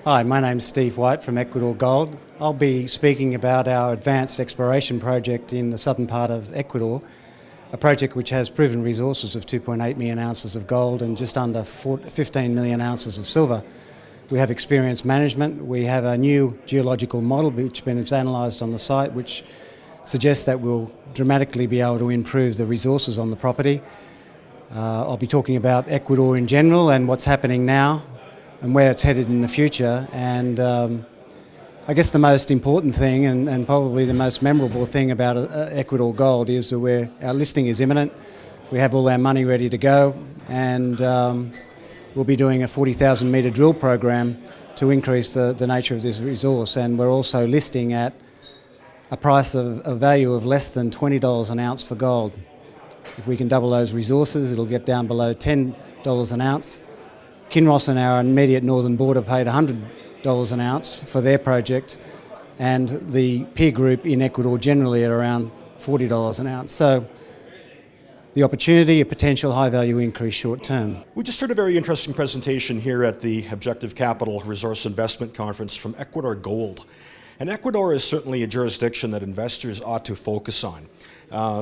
Hi, my name's Steve White from Ecuador Gold. I'll be speaking about our advanced exploration project in the southern part of Ecuador, a project which has proven resources of 2.8 million ounces of gold and just under 15 million ounces of silver. We have experienced management. We have a new geological model which has been analysed on the site, which suggests that we'll dramatically be able to improve the resources on the property. I'll be talking about Ecuador in general and what's happening now and where it's headed in the future. And I guess the most important thing and probably the most memorable thing about Ecuador Gold is that our listing is imminent. We have all our money ready to go, and we'll be doing a 40,000 metre drill program to increase the nature of this resource. And we're also listing at a price of a value of less than $20 an ounce for gold. If we can double those resources, it'll get down below $10 an ounce. Kinross and our immediate northern border paid $100 an ounce for their project, and the peer group in Ecuador generally at around $40 an ounce. So the opportunity, a potential high value increase short term. We just heard a very interesting presentation here at the Objective Capital Resource Investment Conference from Ecuador Gold. And Ecuador is certainly a jurisdiction that investors ought to focus on.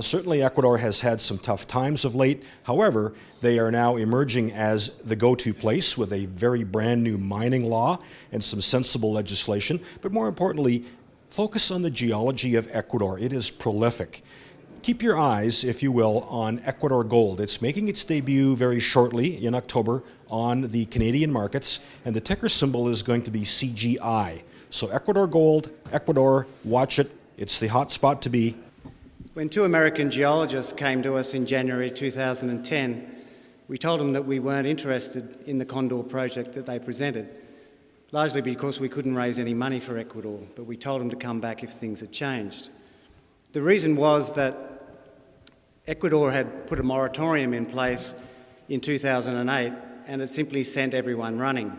Certainly Ecuador has had some tough times of late. However, they are now emerging as the go-to place with a very brand new mining law and some sensible legislation. But more importantly, focus on the geology of Ecuador. It is prolific. Keep your eyes, if you will, on Ecuador Gold. It's making its debut very shortly in October on the Canadian markets, and the ticker symbol is going to be CGI. So Ecuador Gold, Ecuador, watch it. It's the hot spot to be. When two American geologists came to us in January 2010, we told them that we weren't interested in the Condor project that they presented, largely because we couldn't raise any money for Ecuador, but we told them to come back if things had changed. The reason was that Ecuador had put a moratorium in place in 2008, and it simply sent everyone running.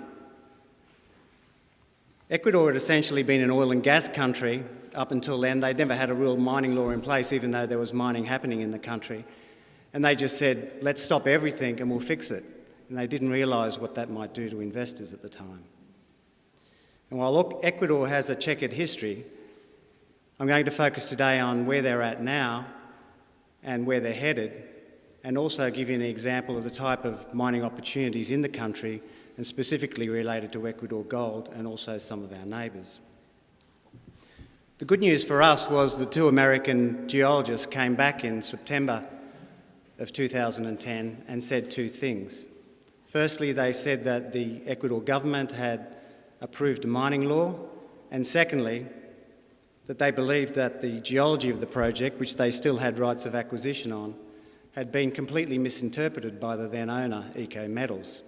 Ecuador had essentially been an oil and gas country up until then. They'd never had a real mining law in place, even though there was mining happening in the country. And they just said, let's stop everything and we'll fix it. And they didn't realise what that might do to investors at the time. And while Ecuador has a checkered history, I'm going to focus today on where they're at now and where they're headed, and also give you an example of the type of mining opportunities in the country, and specifically related to Ecuador Gold and also some of our neighbours. The good news for us was the two American geologists came back in September of 2010 and said two things. Firstly, they said that the Ecuador government had approved a mining law, and secondly, that they believed that the geology of the project, which they still had rights of acquisition on, had been completely misinterpreted by the then owner, Eco Metals.